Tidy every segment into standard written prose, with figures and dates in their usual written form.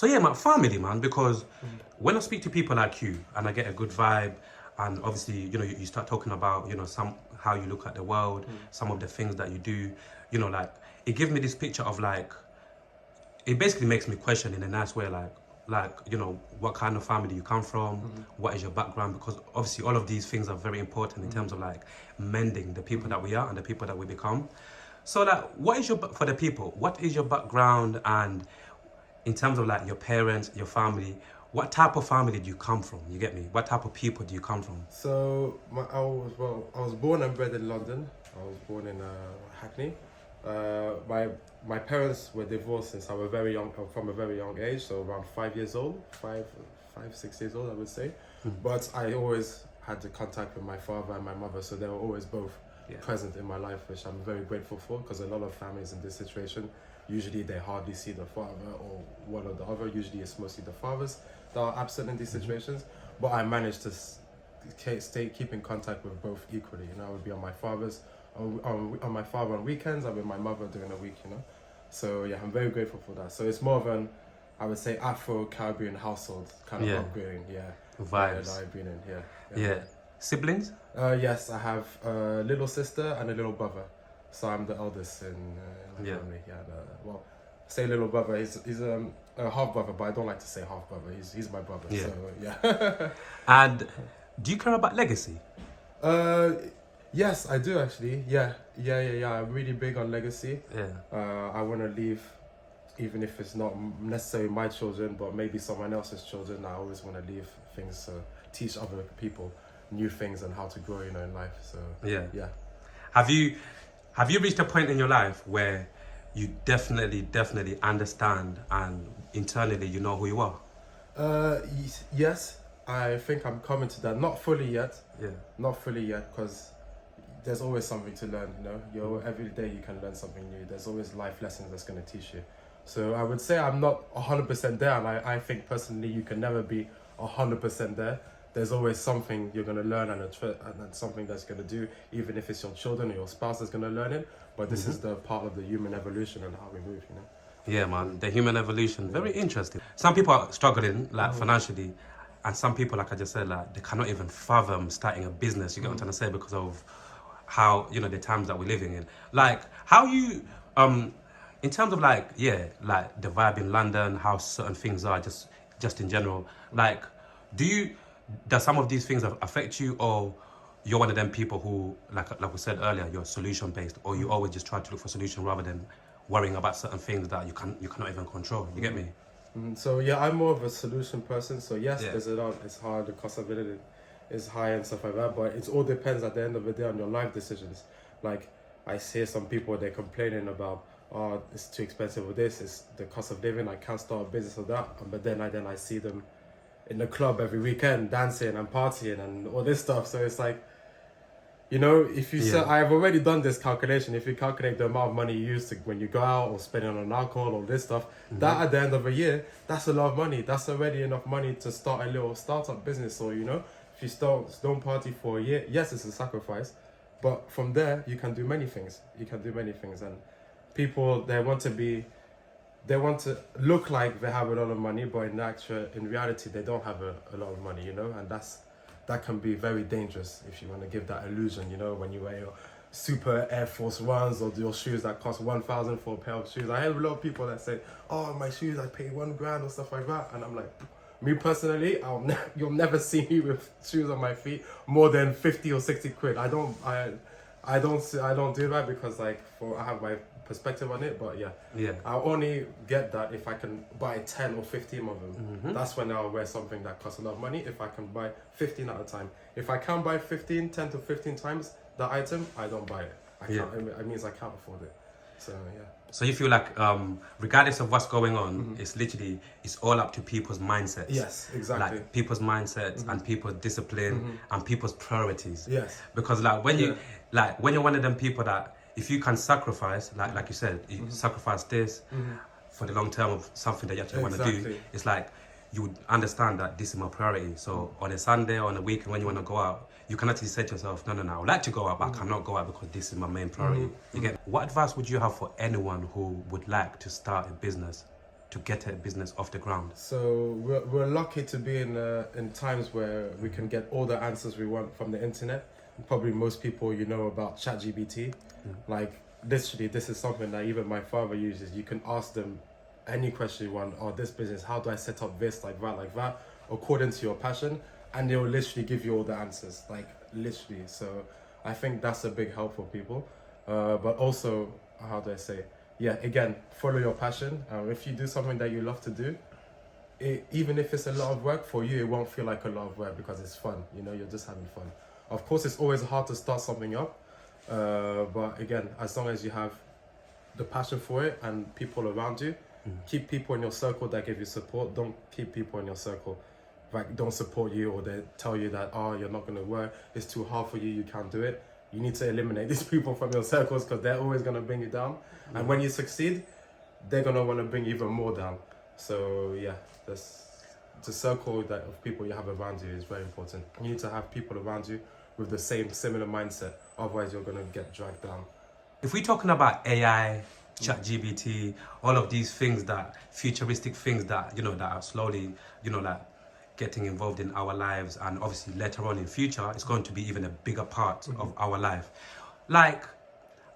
So yeah, my family, man, because when I speak to people like you and I get a good vibe, and obviously, you start talking about, some how you look at the world, some of the things that you do, like it gives me this picture of like, it basically makes me question in a nice way, like what kind of family you come from, what is your background, because obviously all of these things are very important in terms of like mending the people that we are and the people that we become. So like, for the people, what is your background, and in terms of like your parents, your family, what type of family do you come from? You get me? What type of people do you come from? So I was born and bred in London. I was born in Hackney. My parents were divorced since I was very young, from a very young age, so around 5 years old, 6 years old, I would say. But I always had the contact with my father and my mother, so they were always both present in my life, which I'm very grateful for, because a lot of families in this situation, usually they hardly see the father or one or the other. Usually it's mostly the fathers that are absent in these situations. But I managed to keep in contact with both equally. I would be on my father's on my father on weekends, and with my mother during the week. So yeah, I'm very grateful for that. So it's more of an, I would say, Afro-Caribbean household kind of upbringing. Vibes. That I've been in. Yeah. Siblings? Yes, I have a little sister and a little brother. So I'm the eldest in my family. Well, say little brother. He's a half brother, but I don't like to say half brother. He's my brother. Yeah. So yeah. And do you care about legacy? Yes, I do actually. Yeah. I'm really big on legacy. Yeah. I want to leave, even if it's not necessarily my children, but maybe someone else's children. I always want to leave things to teach other people new things and how to grow, in life. So yeah. Have you reached a point in your life where you definitely understand and internally you know who you are? Yes, I think I'm coming to that. Not fully yet. Yeah. Not fully yet, because there's always something to learn. Every day you can learn something new. There's always life lessons that's going to teach you. So I would say I'm not 100% there, and I think personally you can never be 100% there. There's always something you're going to learn, and something that's going to do, even if it's your children or your spouse that's going to learn it. But this is the part of the human evolution and how we move, Yeah, man, the human evolution. Very interesting. Some people are struggling, like financially, and some people, like I just said, like they cannot even fathom starting a business. You get what I'm trying to say, because of how, the times that we're living in. Like, how you, in terms of like the vibe in London, how certain things are, just in general, like, does some of these things affect you, or you're one of them people who, like we said earlier, you're solution based, or you always just try to look for solution rather than worrying about certain things that you cannot even control? You get me? So yeah, I'm more of a solution person. So yes, there's a lot. It's hard. The cost of it is high and stuff like that. But it all depends at the end of the day on your life decisions. Like I hear some people, they're complaining about, oh, it's too expensive with this. It's the cost of living. I can't start a business or that. But then I see them in the club every weekend dancing and partying and all this stuff. So it's like, if you say, I've already done this calculation. If you calculate the amount of money you use when you go out or spend it on alcohol or this stuff, that at the end of a year, that's a lot of money. That's already enough money to start a little startup business. Or, if you don't party for a year, yes, it's a sacrifice. But from there, you can do many things. And people, they want to look like they have a lot of money, but in reality, they don't have a lot of money, and that can be very dangerous if you want to give that illusion, when you wear your super Air Force Ones or your shoes that cost 1,000 for a pair of shoes. I have a lot of people that say, oh, my shoes, I pay $1,000 or stuff like that. And I'm like, me personally, you'll never see me with shoes on my feet more than 50 or 60 quid. I don't do that because I have my perspective on it, but I'll only get that if I can buy 10 or 15 of them. That's when I'll wear something that costs a lot of money, if I can buy 15 at a time. If I can't buy 10 to 15 times the item, I don't buy it. It means I can't afford it. So So you feel like, regardless of what's going on, it's all up to people's mindsets. Yes, exactly. Like people's mindsets and people's discipline and people's priorities. Yes. Because when you're one of them people that, if you can sacrifice, like you said, you sacrifice this for the long term of something that you actually want to do, it's like you would understand that this is my priority. So on a Sunday or on a weekend when you want to go out, you can actually say to yourself, no, I would like to go out, but I cannot go out because this is my main priority. You get? What advice would you have for anyone who would like to start a business? to get a business off the ground? So we're lucky to be in times where we can get all the answers we want from the internet. Probably most people about ChatGPT. Like literally, this is something that even my father uses. You can ask them any question you want. Or this business, how do I set up this, like that, according to your passion, and they will literally give you all the answers, like literally. So I think that's a big help for people. But also, how do I say? Yeah, again, follow your passion. If you do something that you love to do, even if it's a lot of work for you, it won't feel like a lot of work because it's fun. You're just having fun. Of course, it's always hard to start something up, but again, as long as you have the passion for it and people around you, keep people in your circle that give you support. Don't keep people in your circle like don't support you, or they tell you that you're not going to work, it's too hard for you, you can't do it. You need to eliminate these people from your circles because they're always going to bring you down. And when you succeed, they're going to want to bring you even more down. So yeah, the circle of people you have around you is very important. You need to have people around you with the similar mindset. Otherwise, you're going to get dragged down. If we're talking about AI, ChatGPT, all of these things futuristic things that are slowly, like getting involved in our lives, and obviously later on in future, it's going to be even a bigger part of our life. Like,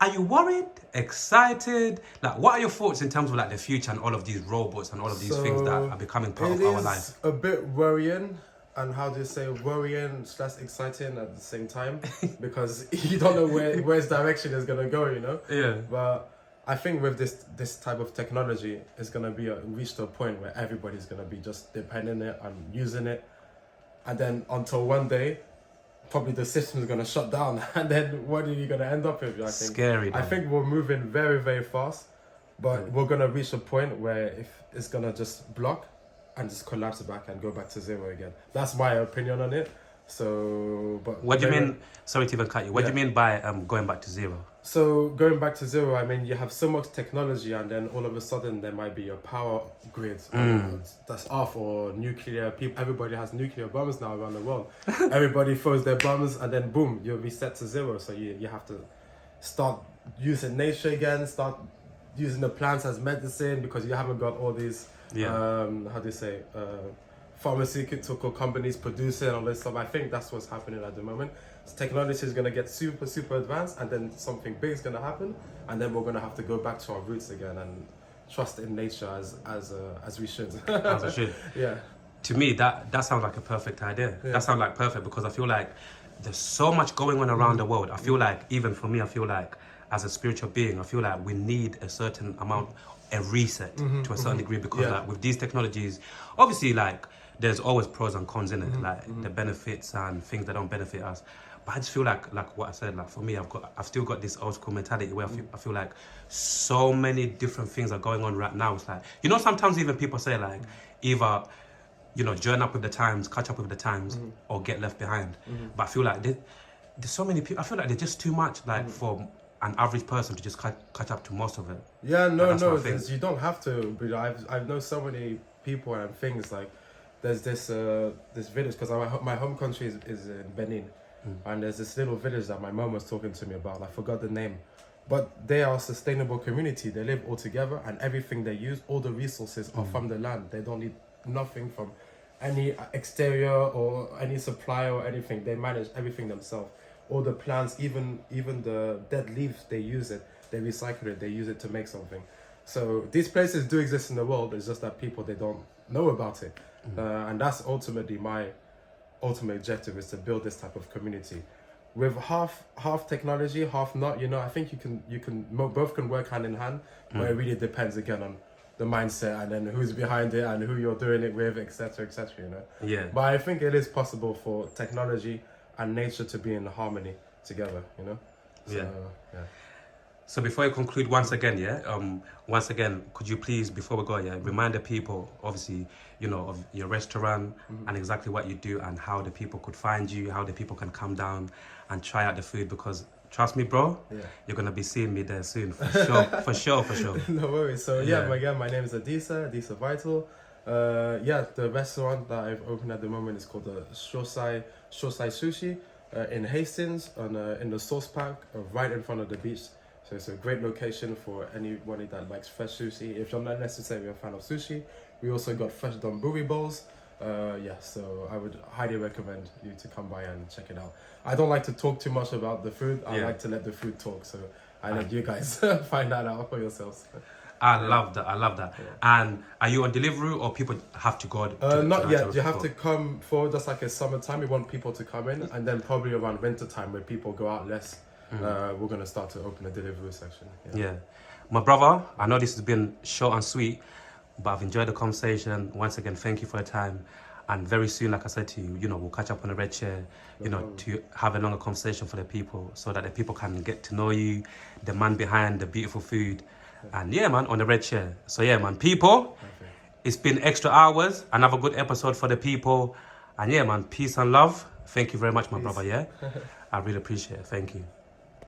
are you worried, excited? Like, what are your thoughts in terms of like the future and all of these robots and all of these things that are becoming part of our life? It is a bit worrying, and how do you say, worrying / exciting at the same time, because you don't know where its direction is gonna go, Yeah. But I think with this type of technology, it's gonna be reached a point where everybody's gonna be just depending on it and using it, and then until one day, probably the system is gonna shut down, and then what are you gonna end up with? I think. Scary. I think we're moving very, very fast, but we're gonna reach a point where if it's gonna just block and just collapse back and go back to zero again. That's my opinion on it. So, but what do you mean? Sorry to even cut you. What do you mean by going back to zero? So going back to zero, I mean you have so much technology, and then all of a sudden there might be a power grid that's off, or nuclear. Everybody has nuclear bombs now around the world. Everybody throws their bombs, and then boom, you'll be set to zero. So you have to start using nature again, start using the plants as medicine, because you haven't got all these how do you say pharmaceutical companies producing all this stuff. I think that's what's happening at the moment. So technology is going to get super, super advanced, and then something big is going to happen, and then we're going to have to go back to our roots again and trust in nature as we should. As we should. Yeah. To me, that sounds like a perfect idea. Yeah. That sounds like perfect, because I feel like there's so much going on around the world. I feel like, even for me, I feel like as a spiritual being, I feel like we need a certain amount, a reset to a certain degree, because like with these technologies, obviously, like there's always pros and cons in it, like the benefits and things that don't benefit us. But I just feel like what I said, like for me, I've still got this old school mentality where I feel like so many different things are going on right now. It's like, sometimes even people say like either, join up with the times, catch up with the times, or get left behind. But I feel like there's so many people, I feel like they're just too much, like for an average person to just catch up to most of it. Yeah, no, you don't have to. But I've known so many people and things, like there's this village, because my home country is in Benin, and there's this little village that my mom was talking to me about. I forgot the name, but they are a sustainable community. They live all together, and everything they use, all the resources are from the land. They don't need nothing from any exterior or any supplier or anything. They manage everything themselves. All the plants, even the dead leaves, they use it, they recycle it, they use it to make something. So these places do exist in the world. It's just that people, they don't know about it. And that's ultimately my ultimate objective, is to build this type of community with half technology, half not. I think both can work hand in hand, but it really depends again on the mindset, and then who's behind it and who you're doing it with, etc. Yeah. But I think it is possible for technology and nature to be in harmony together, So, yeah. So before you conclude, once again, could you please, before we go, remind the people, obviously, of your restaurant and exactly what you do, and how the people could find you, how the people can come down and try out the food, because trust me, bro, you're going to be seeing me there soon, for sure. No worries. So again, my name is Adisa Vital. The restaurant that I've opened at the moment is called the Shosai Sushi in Hastings, in the Sauce Park, right in front of the beach. So it's a great location for anybody that likes fresh sushi. If you're not necessarily a fan of sushi, we also got fresh donburi bowls. So I would highly recommend you to come by and check it out. I don't like to talk too much about the food. I like to let the food talk. So I let you guys find that out for yourselves. I love that. Yeah. And are you on delivery or people have to go? Not yet. You have to come for just like a summertime. We want people to come in, and then probably around winter time where people go out less. We're gonna start to open a delivery section. Yeah, my brother. I know this has been short and sweet, but I've enjoyed the conversation. Once again, thank you for your time. And very soon, like I said to you, we'll catch up on the red chair, to have a longer conversation for the people so that the people can get to know you, the man behind the beautiful food. And yeah, man, on the red chair. So yeah, man, people, it's been extra hours. Another good episode for the people. And yeah, man, peace and love. Thank you very much, my brother, yeah? I really appreciate it. Thank you.